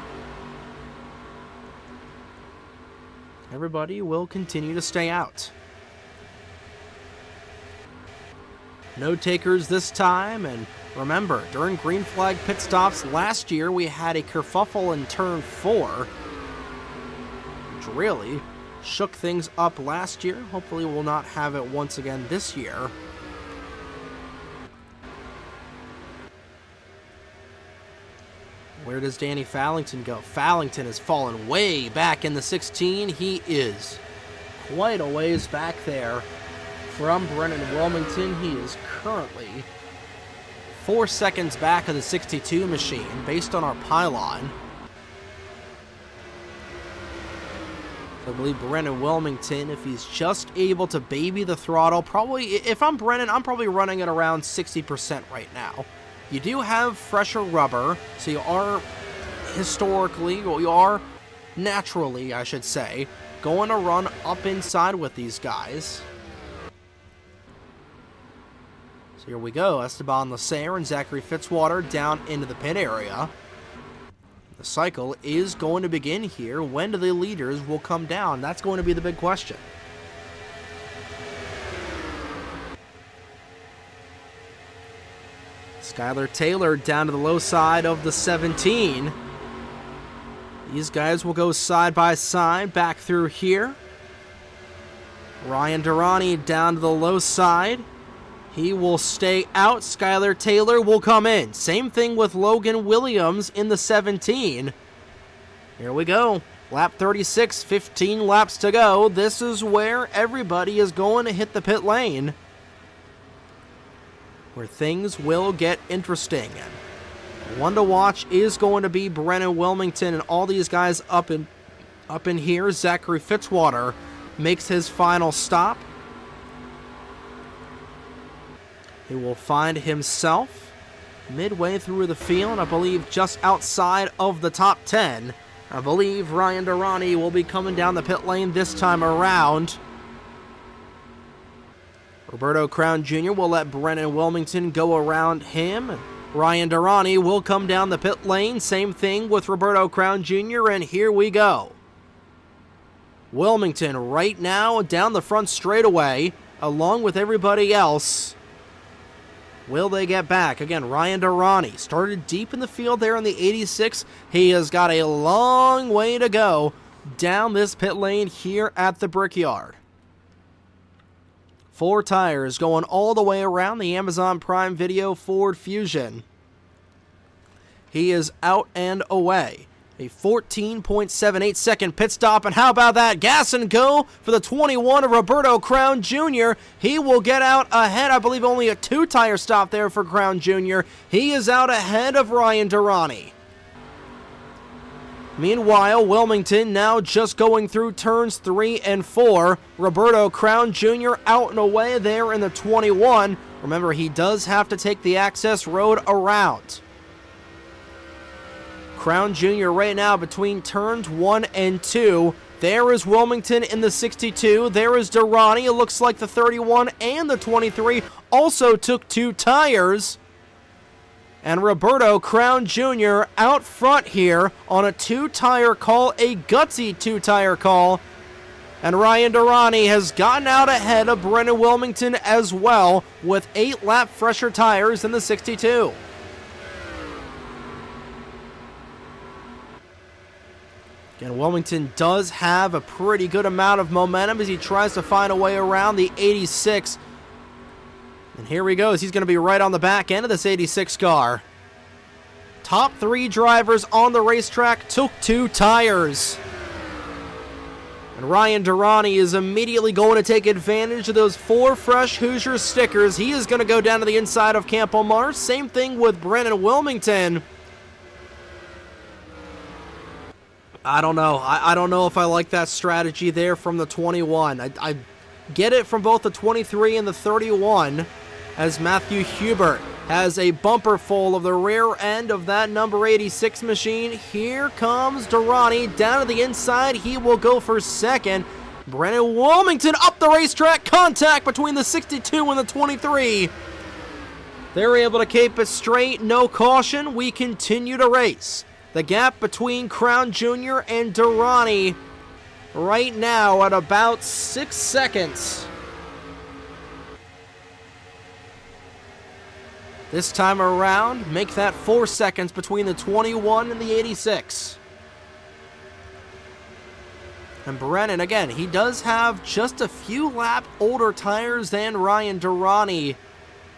Everybody will continue to stay out. No takers this time, and remember, during green flag pit stops last year, we had a kerfuffle in turn 4, which really shook things up last year. Hopefully we'll not have it once again this year. Where does Danny Fallington go? Fallington has fallen way back in the 16. He is quite a ways back there from Brennan Wilmington. He is currently 4 seconds back of the 62 machine based on our pylon. I believe Brennan Wilmington, if he's just able to baby the throttle, probably, if I'm Brennan, I'm probably running at around 60% right now. You do have fresher rubber, so you are historically, or you are naturally, I should say, going to run up inside with these guys. So here we go, Esteban Lasser and Zachary Fitzwater down into the pit area. The cycle is going to begin here. When do the leaders will come down? That's going to be the big question. Skylar Taylor down to the low side of the 17. These guys will go side by side back through here. Ryan Durrani down to the low side. He will stay out. Skylar Taylor will come in. Same thing with Logan Williams in the 17. Here we go. Lap 36, 15 laps to go. This is where everybody is going to hit the pit lane, where things will get interesting. And one to watch is going to be Brennan Wilmington and all these guys up in here. Zachary Fitzwater makes his final stop. He will find himself midway through the field, I believe just outside of the top 10. I believe Ryan Durrani will be coming down the pit lane this time around. Roberto Crown Jr. will let Brennan Wilmington go around him. Ryan Durrani will come down the pit lane. Same thing with Roberto Crown Jr. And here we go. Wilmington right now down the front straightaway along with everybody else. Will they get back? Again, Ryan Durrani started deep in the field there in the 86. He has got a long way to go down this pit lane here at the Brickyard. 4 tires going all the way around the Amazon Prime Video Ford Fusion. He is out and away. A 14.78 second pit stop, and how about that? Gas and go for the 21 of Roberto Crown Jr. He will get out ahead. I believe only a 2-tire stop there for Crown Jr. He is out ahead of Ryan Durrani. Meanwhile, Wilmington now just going through turns 3 and 4. Roberto Crown Jr. out and away there in the 21. Remember, he does have to take the access road around. Crown Jr. right now between turns 1 and 2. There is Wilmington in the 62. There is Durrani. It looks like the 31 and the 23 also took 2 tires. And Roberto Crown Jr. out front here on a 2-tire call, a gutsy 2-tire call. And Ryan Durrani has gotten out ahead of Brennan Wilmington as well with 8-lap fresher tires in the 62. Again, Wilmington does have a pretty good amount of momentum as he tries to find a way around the 86. And here he goes. He's going to be right on the back end of this 86 car. Top 3 drivers on the racetrack took 2 tires. And Ryan Durrani is immediately going to take advantage of those 4 fresh Hoosier stickers. He is going to go down to the inside of Campo Mars. Same thing with Brennan Wilmington. I don't know. I don't know if I like that strategy there from the 21. I get it from both the 23 and the 31 as Matthew Hubert has a bumper full of the rear end of that number 86 machine. Here comes Durrani down to the inside. He will go for second. Brennan Wilmington up the racetrack. Contact between the 62 and the 23. They're able to keep it straight. No caution. We continue to race. The gap between Crown Jr. and Durrani right now at about 6 seconds. This time around, make that 4 seconds between the 21 and the 86. And Brennan, again, he does have just a few lap older tires than Ryan Durrani,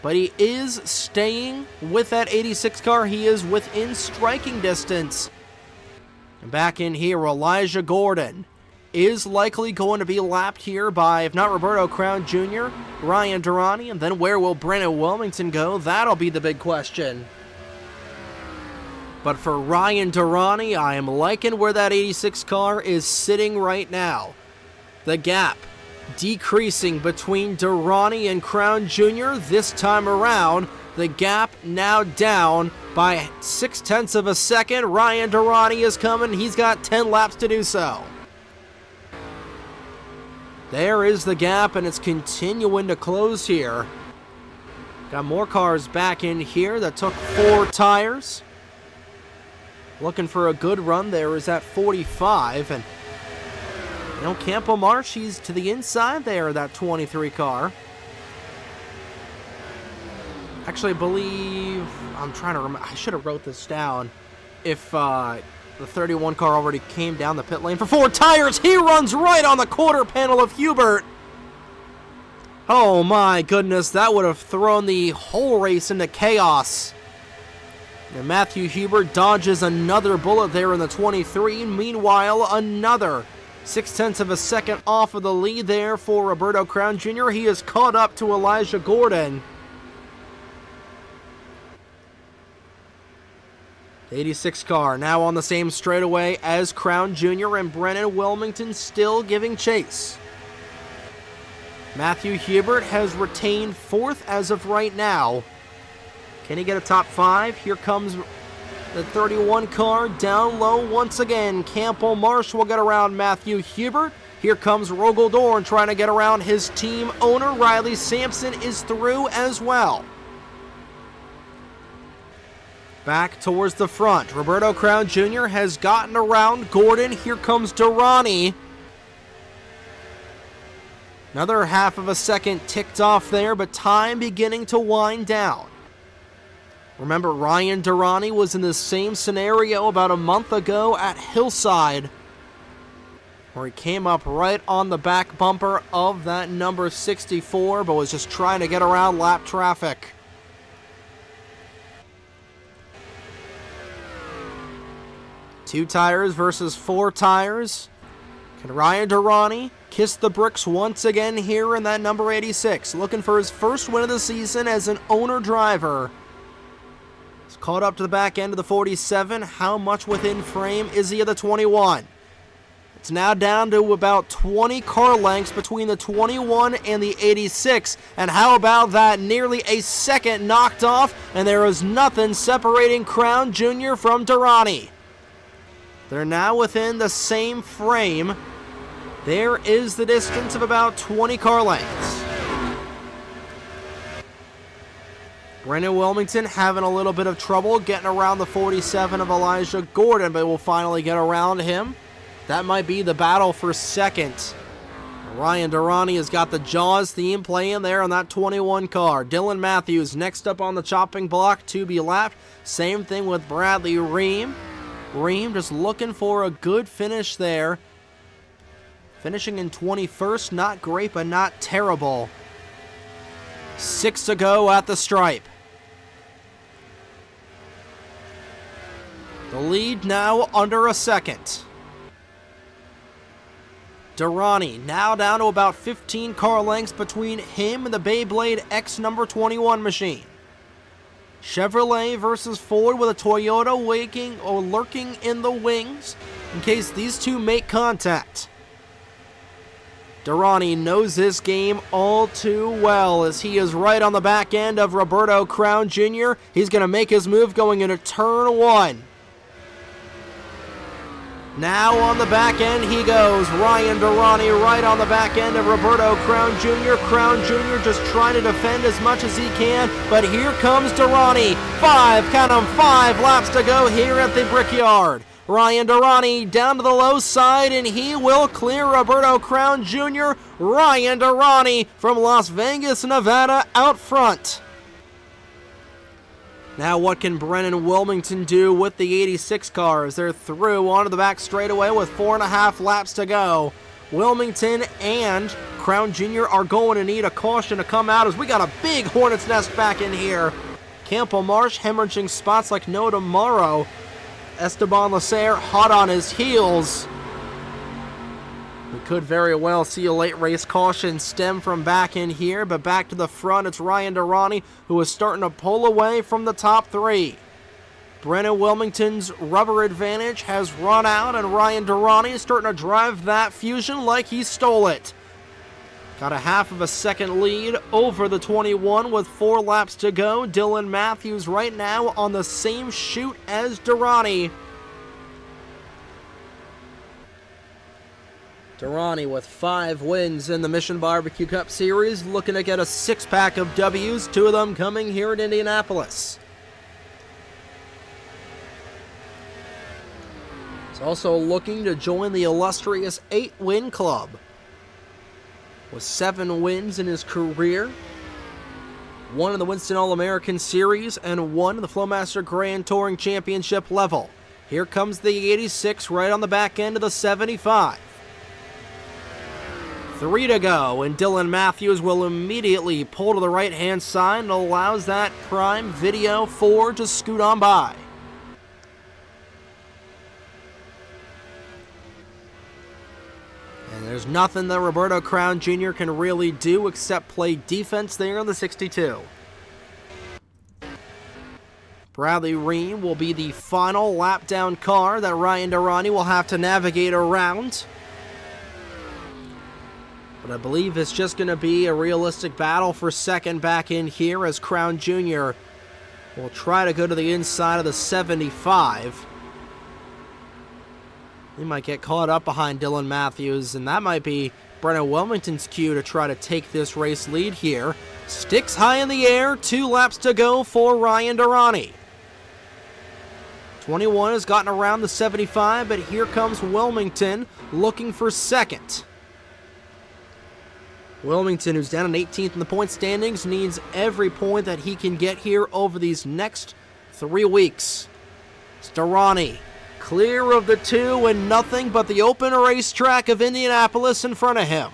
but he is staying with that 86 car. He is within striking distance. And back in here, Elijah Gordon is likely going to be lapped here by, if not Roberto Crown Jr., Ryan Durrani. And then where will Brennan Wilmington go? That'll be the big question. But for Ryan Durrani, I am liking where that 86 car is sitting right now. The gap decreasing between Durrani and Crown Jr. this time around. The gap now down by 0.6 of a second. Ryan Durrani is coming. He's got 10 laps to do so. There is the gap, and it's continuing to close here. Got more cars back in here that took 4 tires. Looking for a good run there is at 45, and you know, Campo Marsh, he's to the inside there of that 23 car. Actually, I believe, I'm trying to remember, I should have wrote this down. If the 31 car already came down the pit lane for 4 tires, he runs right on the quarter panel of Hubert. Oh my goodness, that would have thrown the whole race into chaos. And Matthew Hubert dodges another bullet there in the 23. Meanwhile, another 0.6 of a second off of the lead there for Roberto Crown Jr. He is caught up to Elijah Gordon. The 86 car now on the same straightaway as Crown Jr. and Brennan Wilmington still giving chase. Matthew Hubert has retained 4th as of right now. Can he get a top 5? Here comes the 31 car down low once again. Campo Marsh will get around Matthew Hubert. Here comes Rogaldorn trying to get around his team owner. Riley Sampson is through as well. Back towards the front. Roberto Crown Jr. has gotten around Gordon. Here comes Durrani. Another half of a second ticked off there, but time beginning to wind down. Remember, Ryan Durrani was in the same scenario about a month ago at Hillside, where he came up right on the back bumper of that number 64, but was just trying to get around lap traffic. Two tires versus four tires. Can Ryan Durrani kiss the bricks once again here in that number 86? Looking for his first win of the season as an owner driver. He's caught up to the back end of the 47. How much within frame is he of the 21? It's now down to about 20 car lengths between the 21 and the 86. And how about that? Nearly a second knocked off, and there is nothing separating Crown Jr. from Durrani. They're now within the same frame. There is the distance of about 20 car lengths. Brennan Wilmington having a little bit of trouble getting around the 47 of Elijah Gordon, but will finally get around him. That might be the battle for second. Ryan Durrani has got the Jaws theme playing there on that 21 car. Dylan Matthews next up on the chopping block to be lapped. Same thing with Bradley Ream. Ream just looking for a good finish there. Finishing in 21st, not great, but not terrible. 6 to go at the stripe. The lead now under a second. Durrani now down to about 15 car lengths between him and the Beyblade X number 21 machine. Chevrolet versus Ford with a Toyota lurking in the wings in case these two make contact. Durrani knows this game all too well as he is right on the back end of Roberto Crown Jr. He's going to make his move going into turn 1. Now on the back end he goes. Ryan Durrani right on the back end of Roberto Crown Jr. Crown Jr. just trying to defend as much as he can, but here comes Durrani. 5 laps to go here at the Brickyard. Ryan Durrani down to the low side, and he will clear Roberto Crown Jr. Ryan Durrani from Las Vegas, Nevada out front. Now what can Brennan Wilmington do with the 86 cars? They're through onto the back straightaway with 4.5 laps to go. Wilmington and Crown Jr. are going to need a caution to come out as we got a big hornet's nest back in here. Campbell Marsh hemorrhaging spots like no tomorrow. Esteban Lasser hot on his heels. We could very well see a late race caution stem from back in here, but back to the front, it's Ryan Durrani who is starting to pull away from the top 3. Brennan Wilmington's rubber advantage has run out, and Ryan Durrani is starting to drive that Fusion like he stole it. Got a half of a second lead over the 21 with 4 laps to go. Dylan Matthews right now on the same chute as Durrani. Durrani with 5 wins in the Mission Barbecue Cup Series, looking to get a 6-pack of W's, 2 of them coming here in Indianapolis. He's also looking to join the illustrious 8-win club. With 7 wins in his career, 1 in the Winston All-American Series, and 1 in the Flowmaster Grand Touring Championship level. Here comes the 86 right on the back end of the 75. 3 to go, and Dylan Matthews will immediately pull to the right-hand side and allows that Prime Video 4 to scoot on by. And there's nothing that Roberto Crown Jr. can really do except play defense there on the 62. Bradley Ream will be the final lap-down car that Ryan Durrani will have to navigate around. But I believe it's just going to be a realistic battle for second back in here as Crown Jr. will try to go to the inside of the 75. He might get caught up behind Dylan Matthews, and that might be Brennan Wilmington's cue to try to take this race lead here. Sticks high in the air, 2 laps to go for Ryan Durrani. 21 has gotten around the 75, but here comes Wilmington looking for second. Wilmington, who's down in 18th in the point standings, needs every point that he can get here over these next 3 weeks. It's Durrani, clear of the 2 and nothing but the open racetrack of Indianapolis in front of him.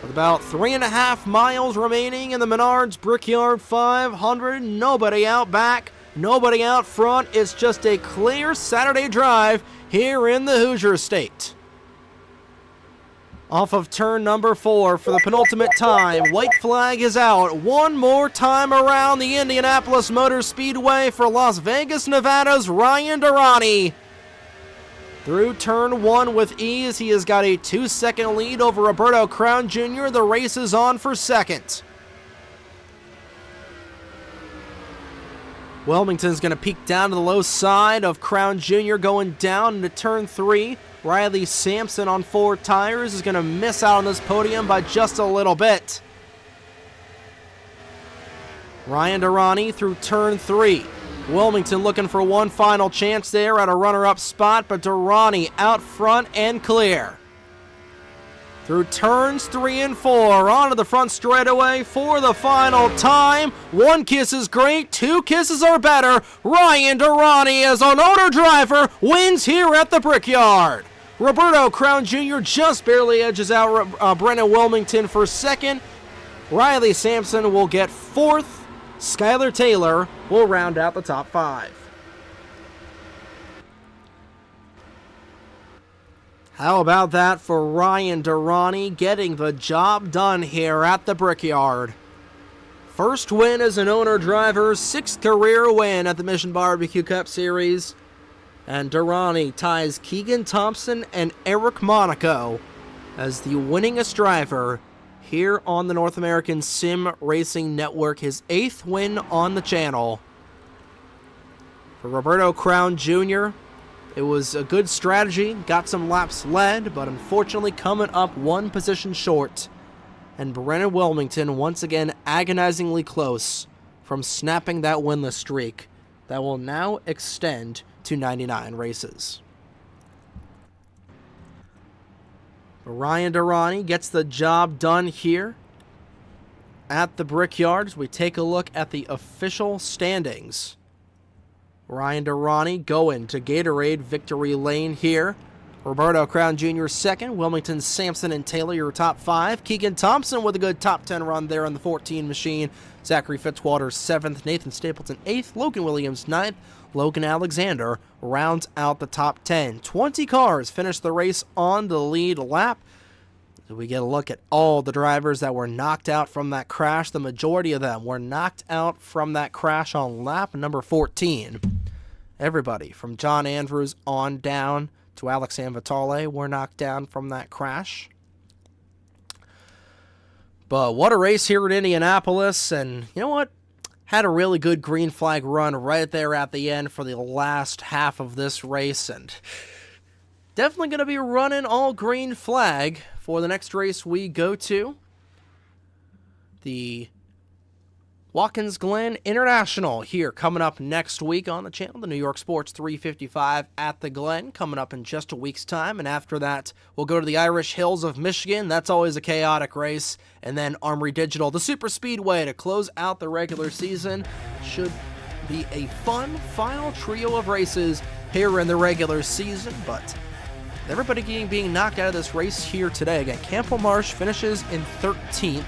With about 3.5 miles remaining in the Menards Brickyard 500, nobody out back, nobody out front. It's just a clear Saturday drive here in the Hoosier State. Off of turn number 4 for the penultimate time. White flag is out. One more time around the Indianapolis Motor Speedway for Las Vegas, Nevada's Ryan Durrani. Through turn 1 with ease, he has got a 2-second lead over Roberto Crown Jr. The race is on for second. Wilmington's going to peek down to the low side of Crown Jr. going down into turn 3. Riley Sampson on 4 tires is going to miss out on this podium by just a little bit. Ryan Durrani through turn 3. Wilmington looking for one final chance there at a runner-up spot, but Durrani out front and clear. Through turns 3 and 4, onto the front straightaway for the final time. 1 kiss is great, 2 kisses are better. Ryan Durrani, as an owner driver, wins here at the Brickyard. Roberto Crown Jr. just barely edges out Brennan Wilmington for second. Riley Sampson will get 4th. Skylar Taylor will round out the top 5. How about that for Ryan Durrani getting the job done here at the Brickyard? First win as an owner driver, 6th career win at the Mission Barbecue Cup Series. And Durrani ties Keegan Thompson and Eric Monaco as the winningest driver here on the North American Sim Racing Network, his 8th win on the channel. For Roberto Crown Jr., it was a good strategy, got some laps led, but unfortunately coming up 1 position short. And Brennan Wilmington once again agonizingly close from snapping that winless streak that will now extend to 99 races. Ryan Durrani gets the job done here at the Brickyard as we take a look at the official standings. Ryan Durrani going to Gatorade victory lane here. Roberto Crown Jr. second. Wilmington, Sampson, and Taylor your top 5. Keegan Thompson with a good top 10 run there on the 14 machine. Zachary Fitzwater 7th. Nathan Stapleton 8th. Logan Williams 9th. Logan Alexander rounds out the top 10. 20 cars finish the race on the lead lap. So we get a look at all the drivers that were knocked out from that crash. The majority of them were knocked out from that crash on lap number 14. Everybody from John Andrews on down to Alex Vitale were knocked down from that crash. But what a race here at Indianapolis, and you know what? Had a really good green flag run right there at the end for the last half of this race, and definitely going to be running all green flag for the next race we go to. The Watkins Glen International here coming up next week on the channel. The New York Sports 355 at the Glen coming up in just a week's time. And after that, we'll go to the Irish Hills of Michigan. That's always a chaotic race. And then Armory Digital, the Super Speedway, to close out the regular season. Should be a fun final trio of races here in the regular season. But everybody being knocked out of this race here today. Again, Campbell Marsh finishes in 13th.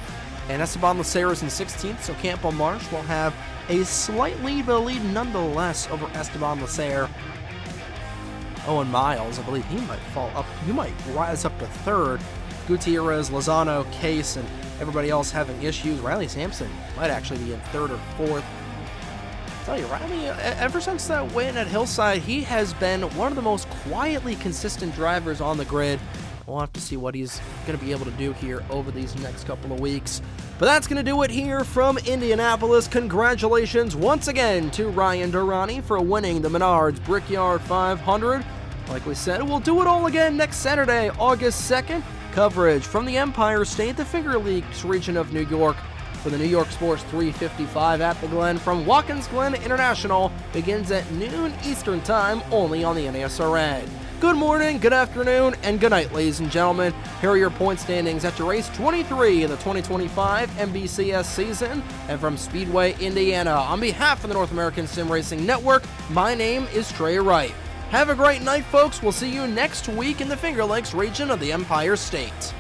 And Esteban Lacerra's in 16th, so Campbell Marsh will have a slight lead, but a lead nonetheless over Esteban Lacerra. Owen Miles, I believe he might fall up. He might rise up to 3rd. Gutierrez, Lozano, Case, and everybody else having issues. Riley Sampson might actually be in 3rd or 4th. I tell you, Riley, ever since that win at Hillside, he has been one of the most quietly consistent drivers on the grid. We'll have to see what he's going to be able to do here over these next couple of weeks. But that's going to do it here from Indianapolis. Congratulations once again to Ryan Durrani for winning the Menards Brickyard 500. Like we said, we'll do it all again next Saturday, August 2nd. Coverage from the Empire State, the Finger Lakes region of New York, for the New York Sports 355 at the Glen from Watkins Glen International begins at noon Eastern Time, only on the NASRN. Good morning, good afternoon, and good night, ladies and gentlemen. Here are your point standings after race 23 of the 2025 NBCS season. And from Speedway, Indiana, on behalf of the North American Sim Racing Network, my name is Trey Wright. Have a great night, folks. We'll see you next week in the Finger Lakes region of the Empire State.